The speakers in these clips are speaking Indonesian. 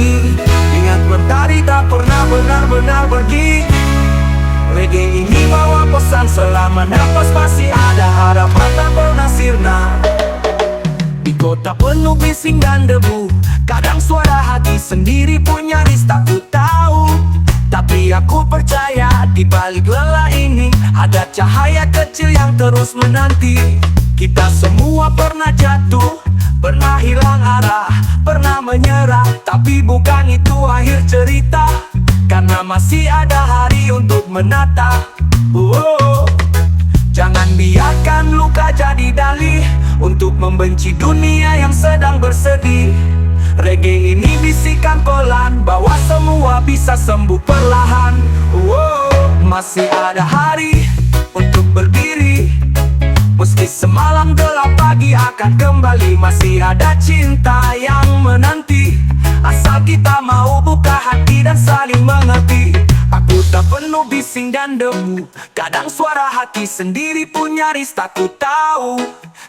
lagi. Ingat mentari tak pernah benar-benar pergi. Reggae ini bawa pesan selama nafas masih ada harapan tak pernah sirna. Di kota penuh bising dan debu, kadang suara hati sendiri pun nyaris tak ku tahu. Tapi aku percaya di balik lelah ini ada cahaya kecil yang terus menanti. Kita semua pernah jatuh, pernah hilang arah, pernah menyerah. Tapi bukan itu akhir cerita, karena masih ada hari untuk menata. Jangan biarkan luka jadi dalih untuk membenci dunia yang sedang bersedih. Reggae ini bisikan pelan bahwa semua bisa sembuh perlahan. Masih ada hari untuk berdiri, meski semalam gelap pagi akan kembali. Masih ada cinta yang menanti, asal kita mau buka hati dan saling mengerti. Aku tak penuh bising dan debu, kadang suara hati sendiri pun nyaris tak ku tahu.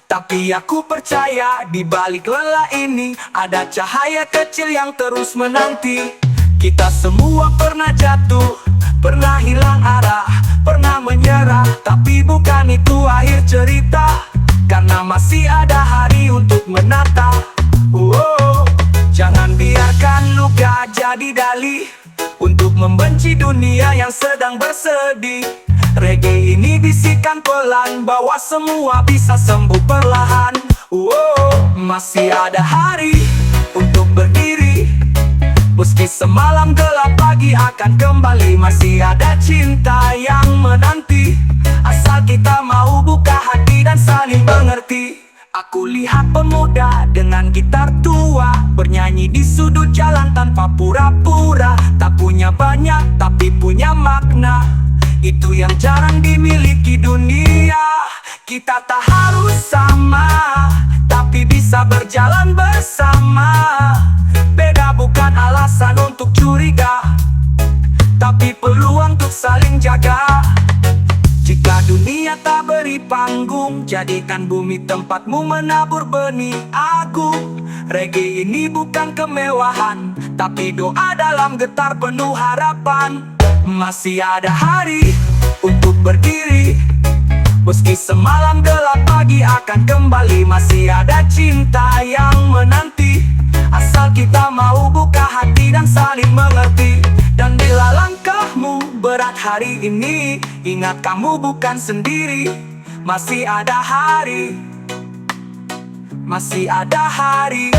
Tapi aku percaya di balik lelah ini ada cahaya kecil yang terus menanti. Kita semua pernah jatuh, pernah hilang arah, pernah menyerah. Tapi bukan itu akhir cerita, karena masih ada hari untuk menata. Jangan biarkan luka jadi dalih untuk membenci dunia yang sedang bersedih. Reggae ini bisikan pelan bahwa semua bisa sembuh perlahan. Masih ada hari untuk berdiri, meski semalam gelap pagi akan kembali. Masih ada cinta yang menanti, asal kita mau buka hati dan saling mengerti. Aku lihat pemuda dengan gitar tua bernyanyi di sudut jalan tanpa pura-pura. Tak punya banyak tapi punya makna, itu yang jarang dimiliki dunia. Kita tak harus sama, tapi bisa berjalan bersama. Beda bukan alasan untuk curiga, tapi peluang untuk saling jaga. Jika dunia tak beri panggung, jadikan bumi tempatmu menabur benih agung. Reggae ini bukan kemewahan, tapi doa dalam getar penuh harapan. Masih ada hari untuk berdiri, meski semalam gelap pagi akan kembali. Masih ada cinta yang menanti, asal kita mau buka hati dan saling mengerti. Dan bila langkahmu berat hari ini, ingat kamu bukan sendiri. Masih ada hari, masih ada hari.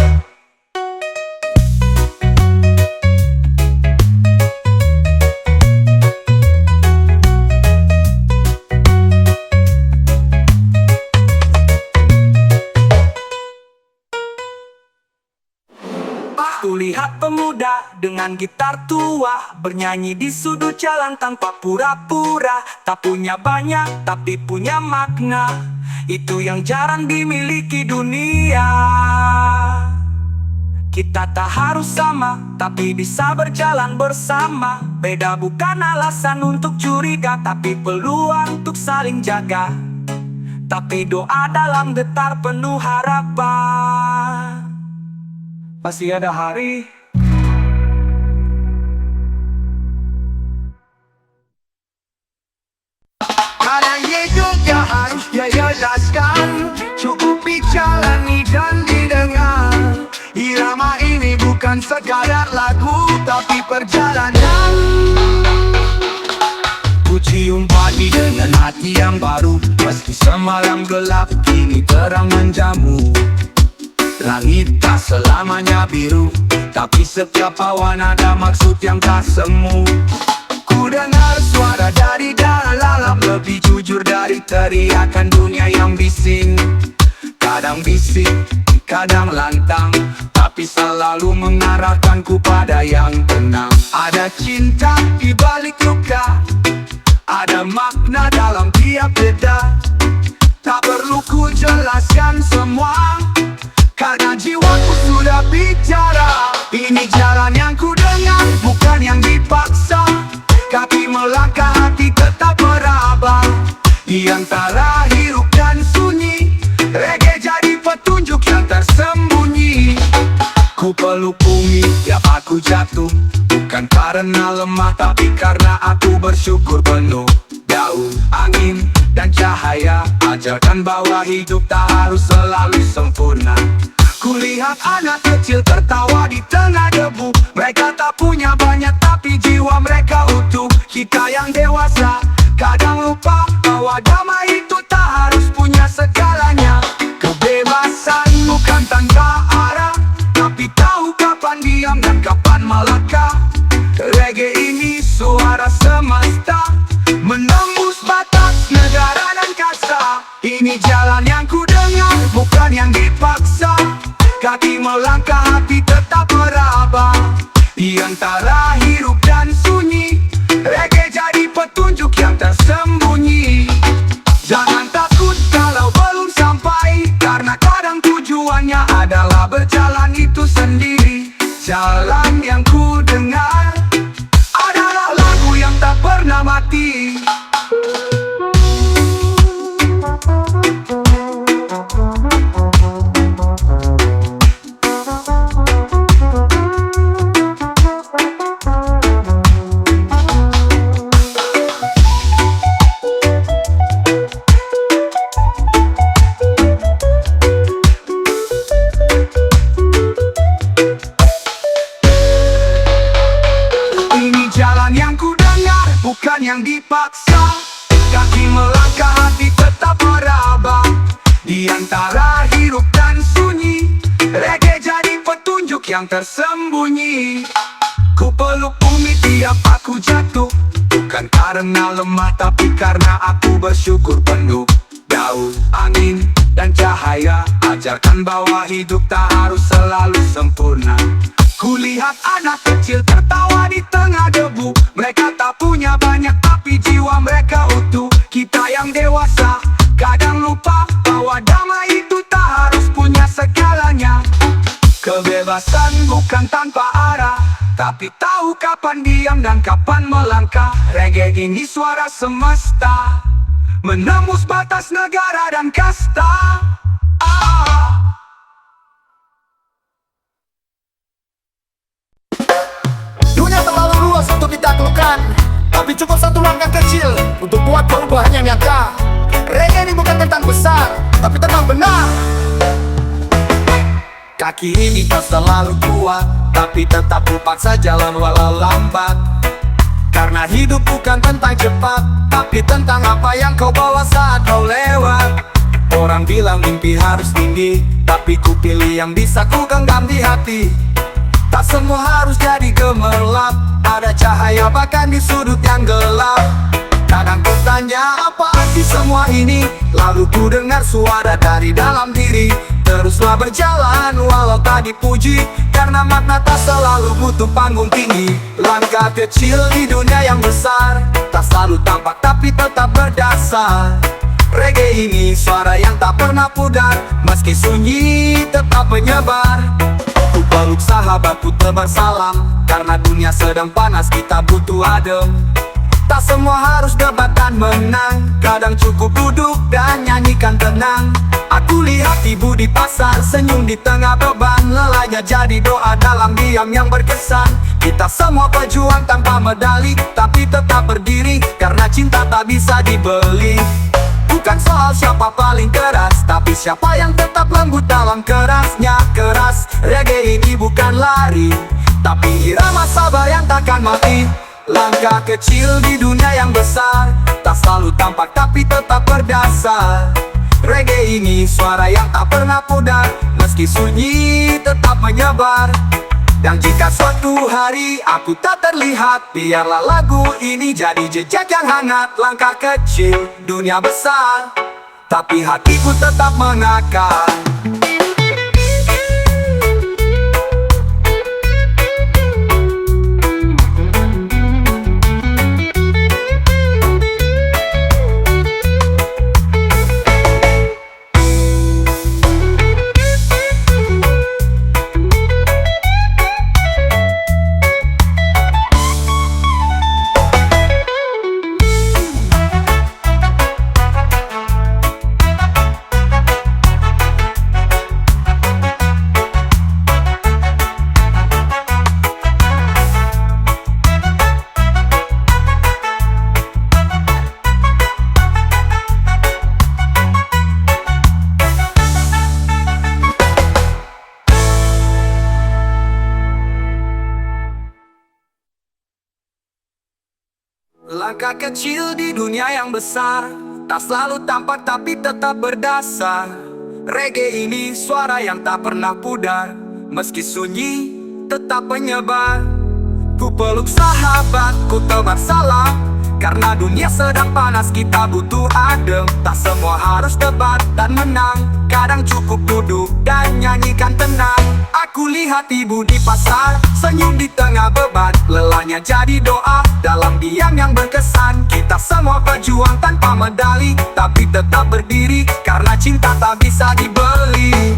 Kulihat pemuda dengan gitar tua bernyanyi di sudut jalan tanpa pura-pura. Tak punya banyak tapi punya makna, itu yang jarang dimiliki dunia. Kita tak harus sama, tapi bisa berjalan bersama. Beda bukan alasan untuk curiga, tapi peluang untuk saling jaga. Tapi doa dalam getar penuh harapan. Masih ada hari. Kadang hidup yang harus dia jelaskan, cukup dijalani dan didengar. Irama ini bukan sekadar lagu, tapi perjalanan. Ku cium pagi dengan hati yang baru, meski semalam gelap kini terang menjamu. Langit tak selamanya biru, tapi setiap awan ada maksud yang tak semu. Ku dengar suara dari dalam, lebih jujur dari teriakan dunia yang bising. Kadang bisik, kadang lantang, tapi selalu mengarahkanku pada yang tenang. Ada cinta di balik luka, ada makna dalam tiap beda. Tak perlu ku jelaskan semua, karena jiwaku sudah bicara. Ini jalan yang ku dengar, bukan yang dipaksa. Kaki melangkah, hati tetap meraba. Di antara hiruk dan sunyi, reggae jadi petunjuk yang tersembunyi. Ku peluk bumi, tiap aku jatuh, bukan karena lemah tapi karena aku bersyukur penuh. Daun, angin, dan cahaya ajarkan bahwa hidup tak harus selalu sempurna. Kulihat anak kecil tertawa di tengah debu. Mereka tak punya banyak tapi jiwa mereka utuh. Kita yang dewasa kadang lupa bahwa damai itu tak harus punya segalanya. Kebebasan bukan tanpa arah, tapi tahu kapan diam dan kapan melangkah. Reggae ini suara semesta, menembus batas negara dan kasta. Ini jalan yang ku dengar, bukan yang dipaksa. Kaki melangkah, hati tetap meraba. Di antara hirup dan sunyi, reggae jadi petunjuk yang tersembunyi. Jangan takut kalau belum sampai, karena kadang tujuannya adalah berjalan itu sendiri. Jalan yang ku dengar adalah lagu yang tak pernah mati. Bukan yang dipaksa, kaki melangkah, hati tetap meraba. Di antara hirup dan sunyi, reggae jadi petunjuk yang tersembunyi. Ku peluk bumi tiap aku jatuh, bukan karena lemah tapi karena aku bersyukur penuh. Daun, angin, dan cahaya ajarkan bahwa hidup tak harus selalu sempurna. Kulihat anak kecil tertawa di tengah debu. Mereka tak punya banyak tapi jiwa mereka utuh. Kita yang dewasa kadang lupa bahwa damai itu tak harus punya segalanya. Kebebasan bukan tanpa arah, tapi tahu kapan diam dan kapan melangkah. Reggae ini suara semesta, menembus batas negara dan kasta. Dunia terlalu luas untuk ditaklukkan, tapi cukup satu langkah kecil untuk buat perubahan yang nyata. Reggae ini bukan tentang besar, tapi tentang benar. Kaki ini tak selalu kuat, tapi tetap ku paksa jalan walau lambat. Karena hidup bukan tentang cepat, tapi tentang apa yang kau bawa saat kau lewat. Orang bilang mimpi harus tinggi, tapi ku pilih yang bisa ku genggam di hati. Tak semua harus jadi gemerlap, ada cahaya bahkan di sudut yang gelap. Kadang ku tanya apa arti semua ini, lalu ku dengar suara dari dalam diri. Teruslah berjalan walau tak dipuji, karena makna tak selalu butuh panggung tinggi. Langkah kecil di dunia yang besar, tak selalu tampak tapi tetap berdasar. Reggae ini suara yang tak pernah pudar, meski sunyi tetap menyebar. Ku peluk sahabatku tebar salam, karena dunia sedang panas kita butuh adem. Tak semua harus debat dan menang, kadang cukup duduk dan nyanyikan tenang. Aku lihat ibu di pasar senyum di tengah beban, lelahnya jadi doa dalam diam yang berkesan. Kita semua pejuang tanpa medali, tapi tetap berdiri karena cinta tak bisa dibeli. Bukan soal siapa paling keras, tapi siapa yang tetap lembut dalam kerasnya. Keras, reggae ini bukan lari, tapi irama sabar yang takkan mati. Langkah kecil di dunia yang besar, tak selalu tampak tapi tetap berdasar. Reggae ini suara yang tak pernah pudar, meski sunyi tetap menyebar. Dan jika suatu hari aku tak terlihat, biarlah lagu ini jadi jejak yang hangat. Langkah kecil, dunia besar, tapi hatiku tetap mengakar. Langkah kecil di dunia yang besar, tak selalu tampak tapi tetap berdasar. Reggae ini suara yang tak pernah pudar, meski sunyi tetap menyebar. Ku peluk sahabatku, tebar salam, karena dunia sedang panas, kita butuh adem. Tak semua harus debat dan menang, kadang cukup duduk dan nyanyikan tenang. Aku lihat ibu di pasar, senyum di tengah beban, lelahnya jadi doa dalam diam yang berkesan. Kita semua berjuang tanpa medali, tapi tetap berdiri, karena cinta tak bisa dibeli.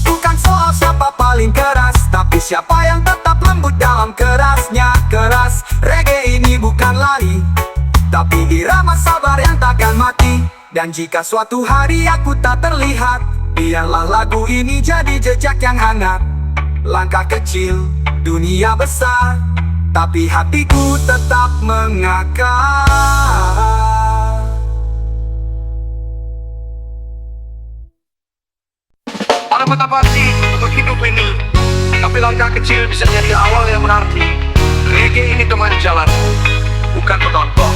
Bukan soal siapa paling keras, tapi siapa yang tetap lembut dalam kerasnya. Keras, reggae ini bukan lari, tapi irama sabar yang takkan mati. Dan jika suatu hari aku tak terlihat, biarlah lagu ini jadi jejak yang hangat. Langkah kecil, dunia besar, tapi hatiku tetap mengakar. Ada kata pasti untuk hidup ini, tapi langkah kecil bisa jadi awal yang berarti. Reggae ini teman jalan, bukan penonton.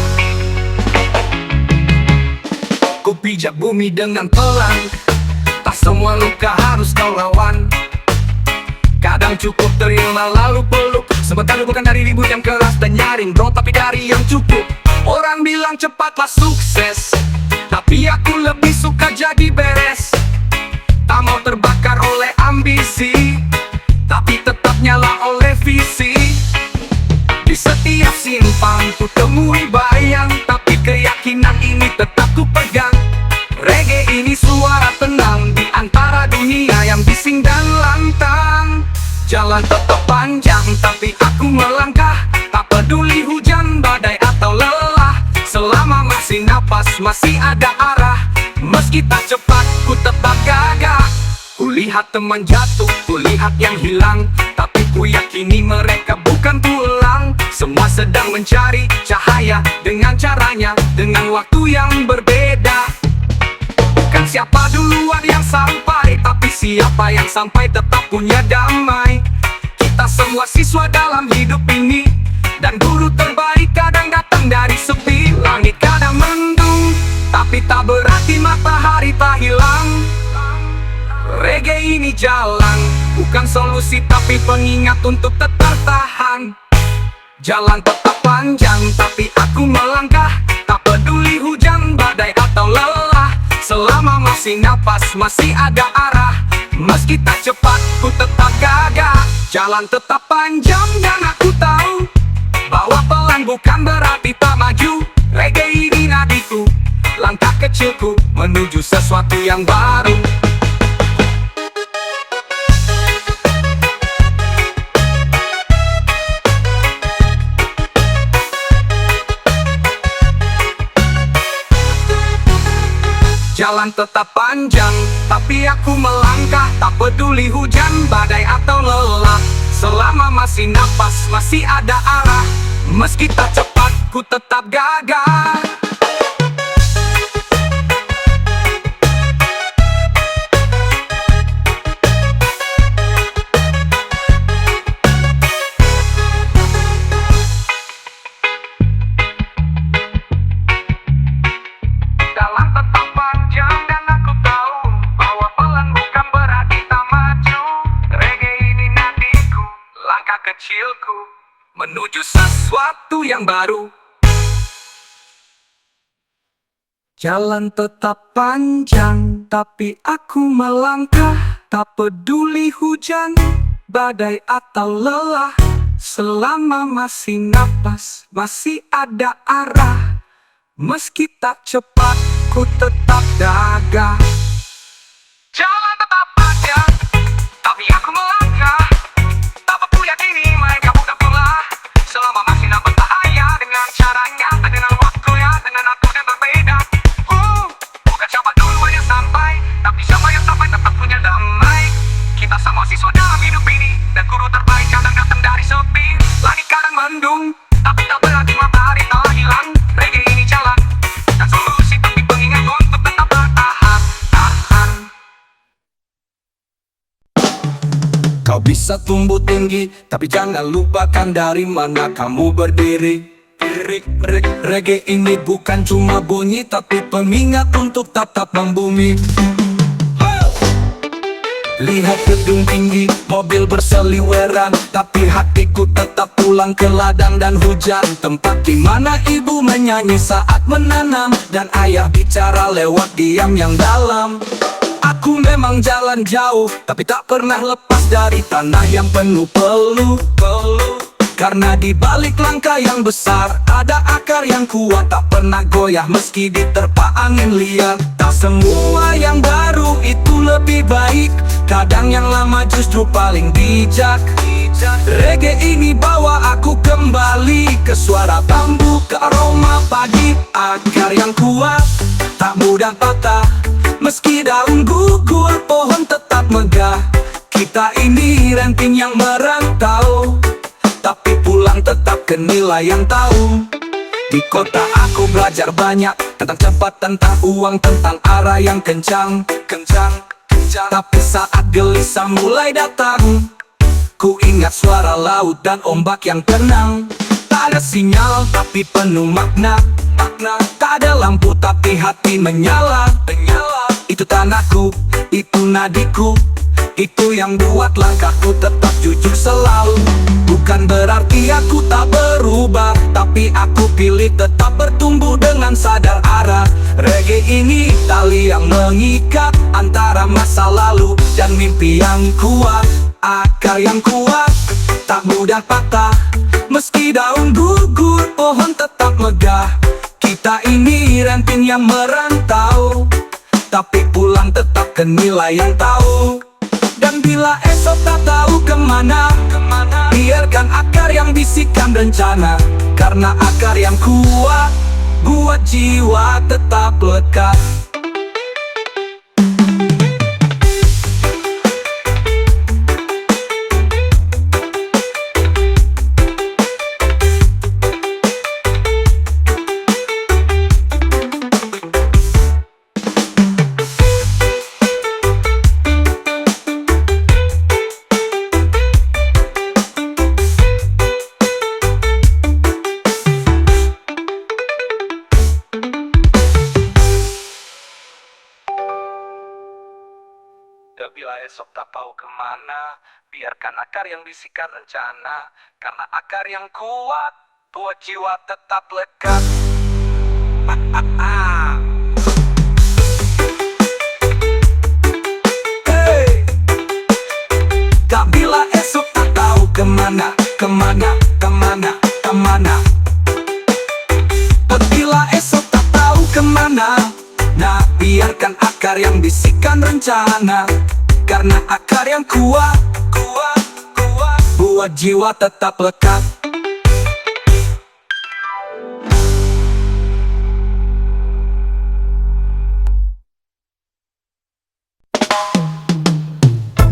Ku pijak bumi dengan pelan, tak semua luka harus kau lawan. Kadang cukup terima lalu peluk, sebentar bukan dari ribut yang keras dan nyaring bro, tapi dari yang cukup. Orang bilang cepatlah sukses, tapi aku lebih suka jadi beres. Tak mau terbakar oleh ambisi, tapi tetap nyala oleh visi. Di setiap simpang ku temui bayang, tapi keyakinan ini tetap ku pegang. Reggae ini suara tenang di antara dunia yang bising dan lantang. Jalan tetap panjang, tapi aku melangkah, tak peduli hujan, badai atau lelah. Selama masih napas, masih ada arah. Meski tak cepat, ku tetap gagah. Kulihat teman jatuh, kulihat yang hilang, tapi ku yakini mereka bukan tulang. Semua sedang mencari cahaya dengan caranya, dengan waktu yang berbeda. Bukan siapa duluan yang sampai, tapi siapa yang sampai tetap punya damai. Kita semua siswa dalam hidup ini, dan guru terbaik kadang datang dari sepi. Langit kadang mendung, tapi tak berarti matahari tak hilang. Reggae ini jalan, bukan solusi tapi pengingat untuk tetap tahan. Jalan tetap panjang, tapi aku melangkah, tak peduli hujan, badai atau lelah. Selama masih napas, masih ada arah. Meski tak cepat, ku tetap gagah. Jalan tetap panjang dan aku tahu bahwa pelan bukan berarti tak maju. Reggae ini nadiku, langkah kecilku menuju sesuatu yang baru. Jalan tetap panjang, tapi aku melangkah, tak peduli hujan, badai atau lelah. Selama masih napas, masih ada arah. Meski tak cepat, ku tetap gagah. Jalan tetap panjang dan aku tahu bahwa pelan bukan berarti tak maju. Reggae ini nadiku, langkah kecilku menuju sesuatu yang baru. Jalan tetap panjang, tapi aku melangkah, tak peduli hujan, badai atau lelah. Selama masih napas, masih ada arah. Meski tak cepat, ku tetap gagah. Jalan tetap panjang, tapi aku melangkah, tak peduli ini mereka bukan pula. Selama masih nampak bahaya, dengan caranya, dengan waktunya, dengan aku yang berbeda. Bukan siapa duluan yang sampai, tapi siapa yang sampai tetap punya damai. Kita semua siswa dalam hidup ini, dan guru terbaik kadang datang dari sepi. Langit kadang mendung, tapi tak berarti matahari telah hilang. Reggae ini jalan, dan solusi tapi pengingat untuk tetap bertahan. Kau bisa tumbuh tinggi, tapi jangan lupakan dari mana kamu berdiri. Reggae ini bukan cuma bunyi, tapi pengingat untuk tetap membumi. Lihat gedung tinggi, mobil berseliweran, tapi hatiku tetap pulang ke ladang dan hujan. Tempat di mana ibu menyanyi saat menanam, dan ayah bicara lewat diam yang dalam. Aku memang jalan jauh, tapi tak pernah lepas dari tanah yang penuh peluh. Karena di balik langkah yang besar, ada akar yang kuat, tak pernah goyah meski diterpa angin liar. Tak semua yang baru itu lebih baik, kadang yang lama justru paling bijak. Reggae ini bawa aku kembali ke suara bambu, ke aroma pagi. Akar yang kuat, tak mudah patah, meski daun gugur, pohon tetap megah. Kita ini ranting yang merantau, tapi pulang tetap ke nilai yang tahu. Di kota aku belajar banyak tentang cepat, tentang uang, tentang arah yang kencang. Tapi saat gelisah mulai datang, ku ingat suara laut dan ombak yang tenang. Tak ada sinyal tapi penuh makna. Tak ada lampu tapi hati menyala. Itu tanahku, itu nadiku, itu yang buat langkahku tetap jujur selalu. Bukan berarti aku tak berubah, tapi aku pilih tetap bertumbuh dengan sadar arah. Reggae ini tali yang mengikat antara masa lalu dan mimpi yang kuat. Akar yang kuat, tak mudah patah, meski daun gugur, pohon tetap megah. Kita ini ranting yang merantau, tapi pulang tetap ke nilai yang tahu. Dan bila esok tak tahu kemana, biarkan akar yang bisikan rencana. Karena akar yang kuat buat jiwa tetap lekat. Bila esok tak tahu kemana, biarkan akar yang bisikan rencana. Karena akar yang kuat buat jiwa tetap lekat. Hey. Tak bila esok tak tahu kemana. Bila esok tak tahu kemana, nah biarkan akar yang bisikan rencana. Karena akar yang kuat buat jiwa tetap lekat.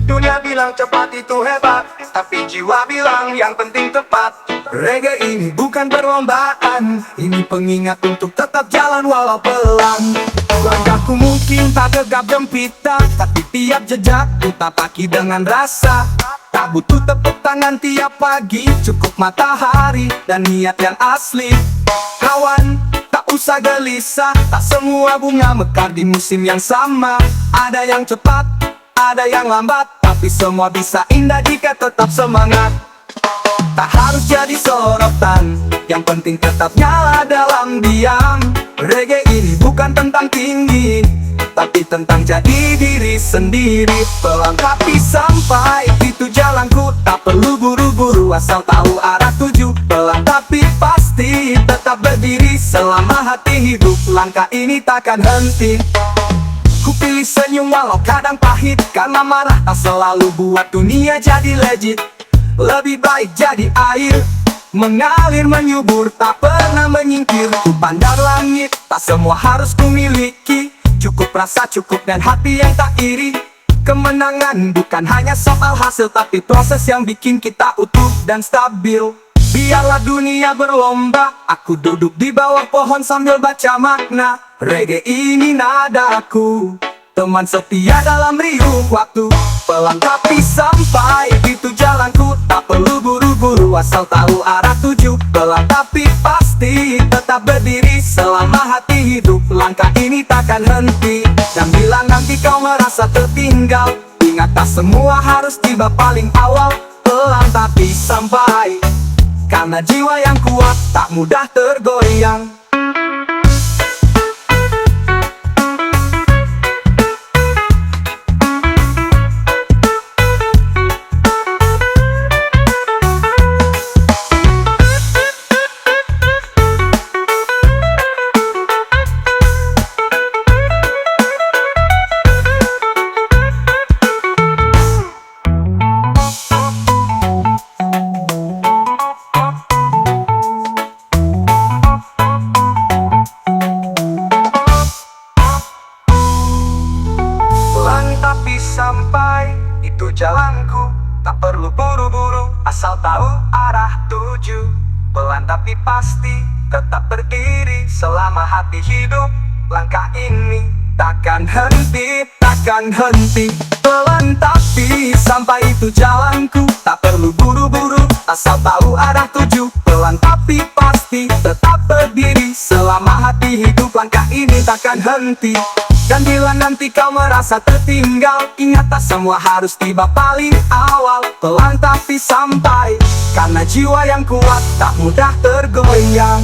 Dunia bilang cepat itu hebat, tapi jiwa bilang yang penting tepat. Reggae ini bukan perlombaan, ini pengingat untuk tetap jalan walau pelan. Langkahku mungkin tak gegap gempita, tapi tiap jejakku tapaki dengan rasa. Tak butuh tepuk tangan tiap pagi, cukup matahari dan niat yang asli. Kawan, tak usah gelisah, tak semua bunga mekar di musim yang sama. Ada yang cepat, ada yang lambat, tapi semua bisa indah jika tetap semangat. Tak harus jadi sorotan, yang penting tetap nyala dalam diam. Reggae ini bukan tentang tinggi, tapi tentang jadi diri sendiri. Pelan tapi sampai itu jalanku, tak perlu buru-buru asal tahu arah tuju. Pelan tapi pasti tetap berdiri, selama hati hidup langkah ini takkan henti. Ku pilih senyum walau kadang pahit, karena marah tak selalu buat dunia jadi legit. Lebih baik jadi air, mengalir menyubur, tak pernah menyingkir. Ku pandang langit, tak semua harus ku miliki. Cukup rasa cukup dan hati yang tak iri. Kemenangan bukan hanya soal hasil, tapi proses yang bikin kita utuh dan stabil. Biarlah dunia berlomba, aku duduk di bawah pohon sambil baca makna. Reggae ini nadaku, teman setia dalam riuh waktu. Pelan tapi sampai itu jalanku, tak perlu buru-buru asal tahu arah tuju. Pelan tapi pasti tetap berdiri selama hati hidup. Langkah ini takkan henti. Dan bila nanti kau merasa tertinggal, ingat tak semua harus tiba paling awal. Pelan tapi sampai, karena jiwa yang kuat tak mudah tergoyang. Tapi sampai, itu jalanku. Tak perlu buru-buru, asal tahu arah tuju. Pelan tapi pasti, tetap berdiri selama hati hidup. Langkah ini takkan henti, takkan henti. Pelan tapi sampai, itu jalanku. Tak perlu buru-buru, asal tahu arah tuju. Pelan tapi pasti, tetap berdiri selama hati hidup. Langkah ini takkan henti. Dan bila nanti kau merasa tertinggal, ingat tak semua harus tiba paling awal. Pelan tapi sampai, karena jiwa yang kuat tak mudah tergoyang.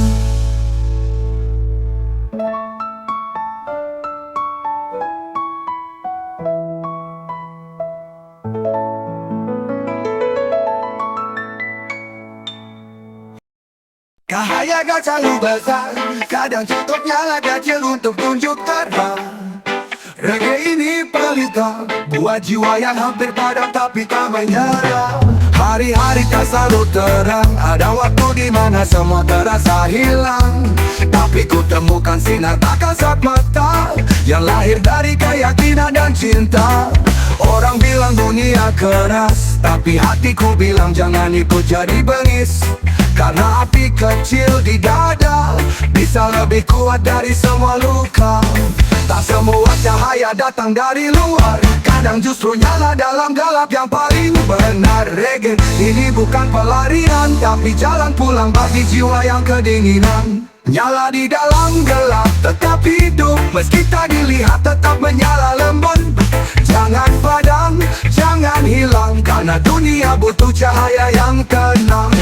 Cahaya gak selalu besar, kadang cukup nyala kecil untuk tunjuk terang. Reggae ini pelita, buat jiwa yang hampir padam tapi tak menyerah. Hari-hari tak selalu terang, ada waktu di mana semua terasa hilang. Tapi ku temukan sinar tak kasat mata, yang lahir dari keyakinan dan cinta. Orang bilang dunia keras, tapi hatiku bilang jangan ikut jadi bengis. Karena api kecil di dada bisa lebih kuat dari semua luka. Tak semua cahaya datang dari luar, kadang justru nyala dalam gelap yang paling benar. Reggae ini bukan pelarian, tapi jalan pulang bagi jiwa yang kedinginan. Nyala di dalam gelap, tetap hidup. Meski tak dilihat, tetap menyala lembut. Jangan padam, jangan hilang, karena dunia butuh cahaya yang tenang.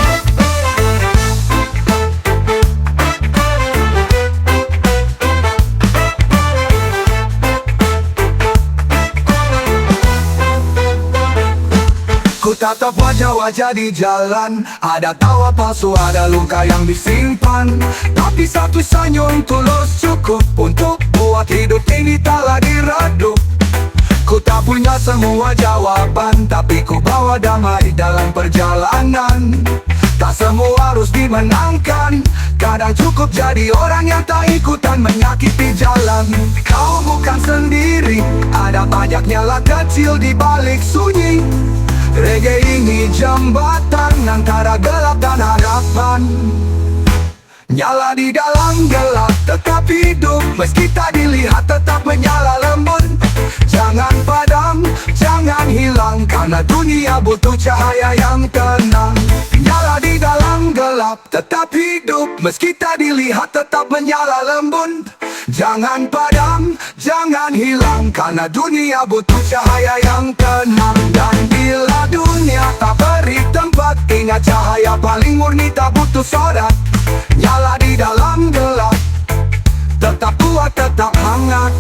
Ku tatap wajah-wajah di jalan, ada tawa palsu, ada luka yang disimpan. Tapi satu senyum tulus cukup untuk buat hidup ini tak lagi redup. Ku tak punya semua jawaban, tapi ku bawa damai dalam perjalanan. Tak semua harus dimenangkan, kadang cukup jadi orang yang tak ikutan menyakiti jalan. Kau bukan sendiri, ada banyak nyala kecil di balik sunyi. Reggae ini jembatan antara gelap dan harapan. Nyala di dalam gelap, tetap hidup. Meski tak dilihat, tetap menyala lembut. Jangan padam, jangan hilang, karena dunia butuh cahaya yang tenang. Nyala di dalam gelap, tetap hidup. Meski tak dilihat, tetap menyala lembut. Jangan padam, jangan hilang, karena dunia butuh cahaya yang tenang. Dan bila dunia tak beri tempat, ingat cahaya paling murni tak butuh sorak. Nyala di dalam gelap, tetap kuat, tetap hangat.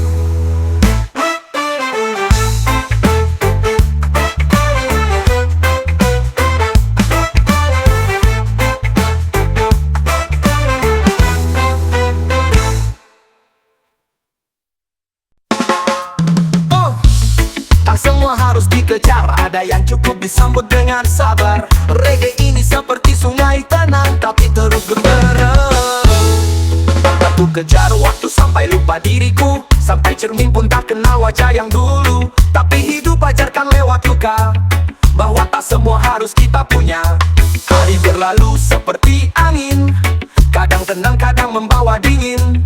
Semua harus dikejar, ada yang cukup disambut dengan sabar. Reggae ini seperti sungai tenang, tapi terus bergerak. Aku kejar waktu sampai lupa diriku, sampai cermin pun tak kenal wajah yang dulu. Tapi hidup ajarkan lewat luka, bahwa tak semua harus kita punya. Hari berlalu seperti angin, kadang tenang, kadang membawa dingin.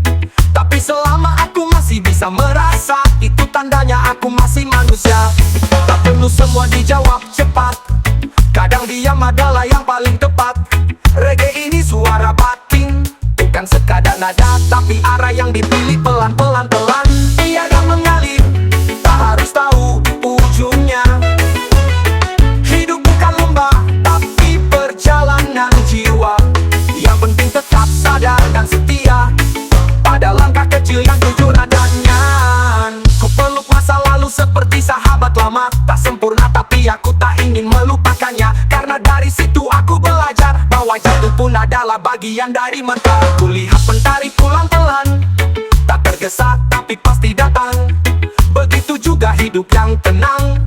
Tapi selama aku masih bisa merasa, itu tandanya aku masih manusia. Tak perlu semua dijawab cepat, kadang diam adalah yang paling tepat. Reggae ini suara batin, bukan sekadar nada, tapi arah yang dipilih pelan-pelan. Tiada mengalir, tak harus tahu ujungnya. Hidup bukan lomba, tapi perjalanan jiwa. Yang penting tetap sadar dan setia pada langkah kecil yang jujur adanya. Ku peluk masa lalu seperti sahabat lama. Tak sempurna tapi aku tak ingin melupakannya. Karena dari situ aku belajar bahwa jatuh pun adalah bagian dari mata. Kulihat mentari pulang pelan, tak tergesa tapi pasti datang. Begitu juga hidup yang tenang,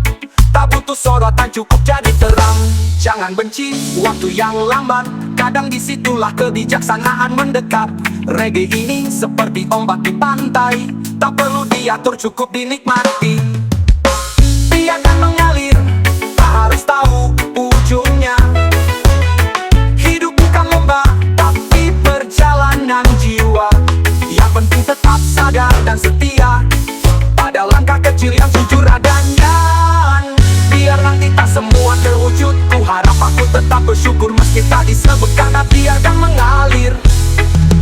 tak butuh sorotan cukup jadi terang. Jangan benci waktu yang lambat, kadang disitulah kebijaksanaan mendekat. Reggae ini seperti ombak di pantai, tak perlu diatur cukup dinikmati. Biarkan mengalir, tak harus tahu ujungnya. Hidup bukan lomba, tapi perjalanan jiwa. Yang penting tetap sadar dan setia pada langkah kecil yang jujur adanya. Biar nanti tak semua terwujud, ku harap aku tetap bersyukur meski tak disebut. Karena biarkan mengalir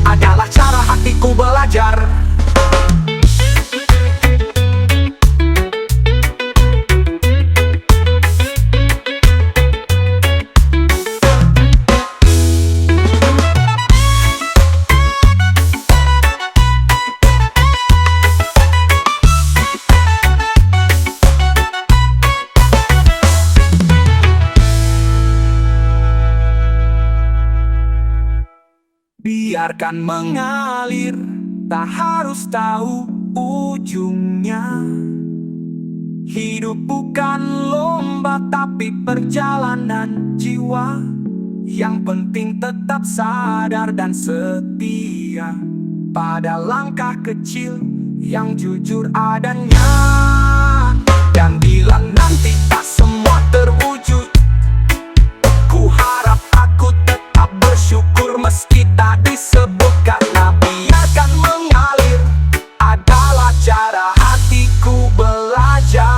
adalah cara hatiku belajar. Biarkan mengalir, tak harus tahu ujungnya. Hidup bukan lomba tapi perjalanan jiwa. Yang penting tetap sadar dan setia pada langkah kecil yang jujur adanya. Dan bila nanti tak semua terwujud, ku harap aku tetap bersyukur meski tak disebut. Karena biarkan mengalir adalah cara hatiku belajar.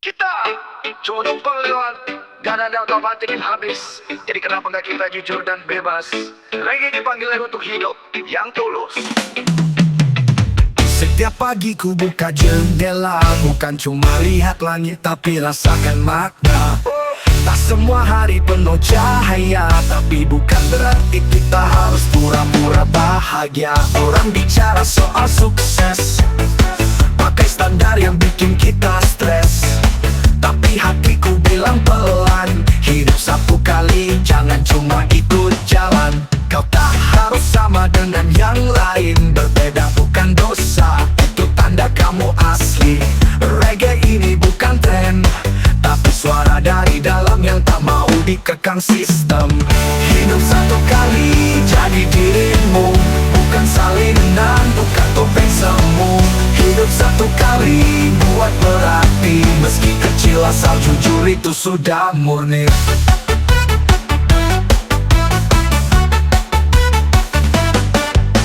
Kita jodoh pelewat, gak ada obat ingin habis. Jadi kenapa gak kita jujur dan bebas? Reggae dipanggil untuk hidup yang tulus. Setiap pagi ku buka jendela, bukan cuma lihat langit tapi rasakan makna. Tak semua hari penuh cahaya, tapi bukan berarti kita harus pura-pura bahagia. Orang bicara soal sukses, pakai standar yang bikin kita stres. Tapi hatiku bilang pelan, hidup satu kali, jangan cuma ikut jalan. Kau tak harus sama dengan yang lain, berbeda bukan dosa, itu tanda kamu asli. Reggae ini bukan tren, tapi suara dari dalam yang tak mau dikekang sistem. Hidup satu kali, jadi dirimu, bukan salinan, bukan topeng semu. Hidup satu kali, buat berarti, meski kecil asal jujur itu sudah murni.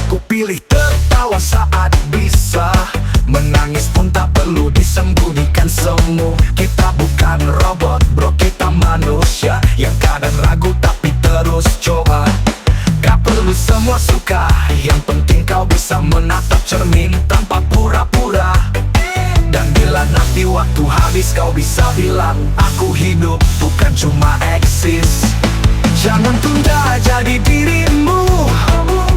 Ku pilih tertawa saat bisa, menangis pun tak perlu disembunyikan semu. Kita bukan robot bro, kita manusia yang kadang ragu tapi terus coba. Gak perlu semua suka, yang penting kau bisa menatap cermin tanpa pura-pura. Dan bila nanti waktu habis kau bisa bilang, aku hidup bukan cuma eksis. Jangan tunda jadi dirimu,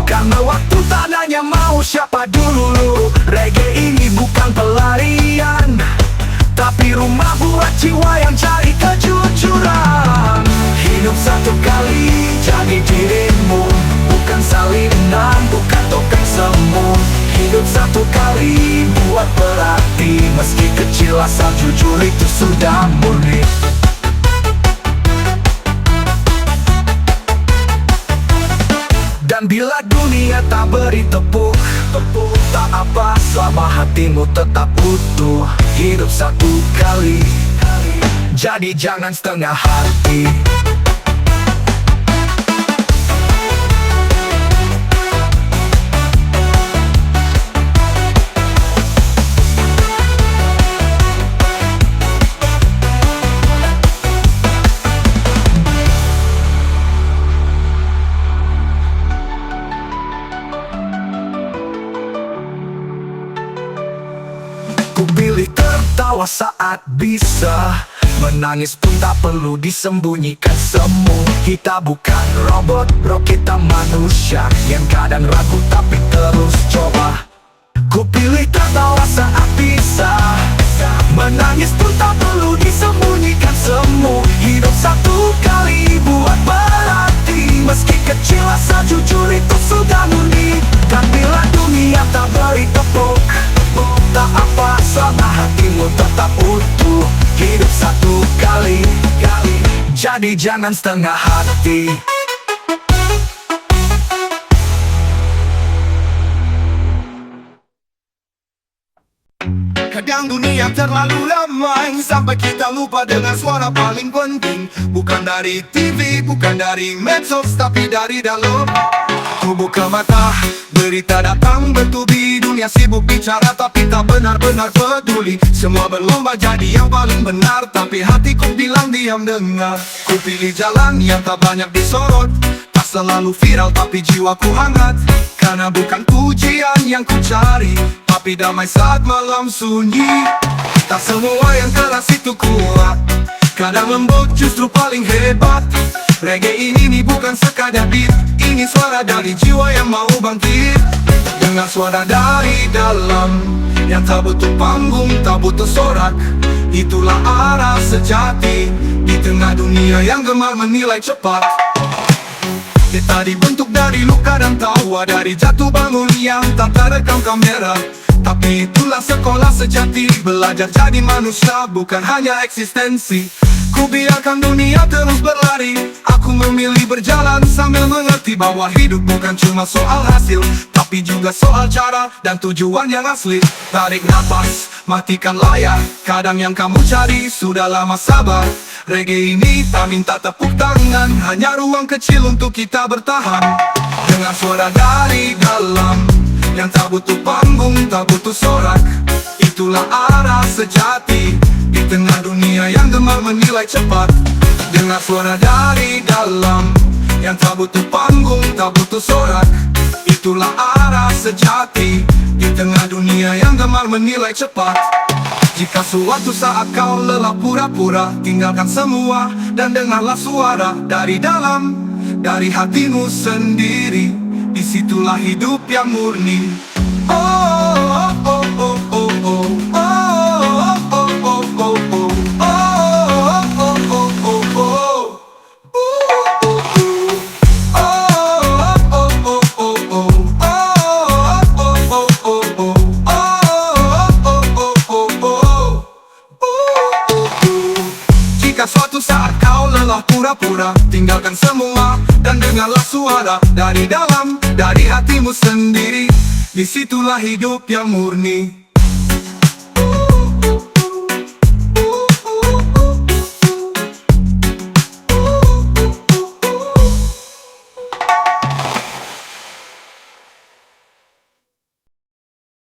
karena waktu tandanya mau siapa dulu. Reggae ini bukan pelarian, tapi rumah buat jiwa yang cari kejujuran. Hidup satu kali, jadi dirimu, bukan salinan, bukan topeng semu. Hidup satu kali, buat berarti, meski kecil asal jujur itu sudah murni. Dan bila dunia tak beri tepuk, tak apa selama hatimu tetap utuh. Hidup satu kali, jadi jangan setengah hati. saat bisa menangis pun tak perlu disembunyikan semu. Kita bukan robot bro, kita manusia yang kadang ragu tapi terus coba. Ku pilih tertawa saat bisa menangis pun tak perlu disembunyikan semu. Hidup satu kali buat berarti, meski kecil asa jujur itu sudah murni. Dan bila dunia tak beri tepuk, tak apa selama hatimu tetap utuh. Hidup satu kali, jadi jangan setengah hati. Kadang dunia terlalu ramai sampai kita lupa dengan suara paling penting. Bukan dari TV, bukan dari medsos, tapi dari dalam. Ku buka mata, berita datang bertubi. Dunia sibuk bicara tapi tak benar-benar peduli. Semua berlomba jadi yang paling benar, tapi hatiku bilang diam dengar. Ku pilih jalan yang tak banyak disorot, tak selalu viral tapi jiwaku hangat. Karena bukan pujian yang ku cari, tapi damai saat malam sunyi. Tak semua yang keras itu kuat, kadang lembut justru paling hebat. Reggae ini bukan sekadar beat, ini suara dari jiwa yang mau bangkit. Dengar suara dari dalam, yang tak butuh panggung, tak butuh sorak. Itulah arah sejati, di tengah dunia yang gemar menilai cepat. Kita dibentuk dari luka dan tawa, dari jatuh bangun yang tak terekam kamera. Tapi itulah sekolah sejati, belajar jadi manusia bukan hanya eksistensi. Ku biarkan dunia terus berlari, aku memilih berjalan sambil mengerti bahwa hidup bukan cuma soal hasil, tapi juga soal cara dan tujuan yang asli. Tarik nafas, matikan layar, kadang yang kamu cari sudah lama sabar. Reggae ini tak minta tepuk tangan, hanya ruang kecil untuk kita bertahan. Dengar suara dari dalam, yang tak butuh panggung, tak butuh sorak. Itulah arah sejati, di tengah dunia yang gemar menilai cepat. Dengar suara dari dalam, yang tak butuh panggung, tak butuh sorak. Itulah arah sejati, di tengah dunia yang gemar menilai cepat. Jika suatu saat kau lelah pura-pura, tinggalkan semua dan dengarlah suara dari dalam, dari hatimu sendiri. Disitulah hidup yang murni. Oh, oh, oh, oh, oh, oh. Suatu saat kau lelah pura-pura, tinggalkan semua dan dengarlah suara dari dalam, dari hatimu sendiri. Disitulah hidup yang murni.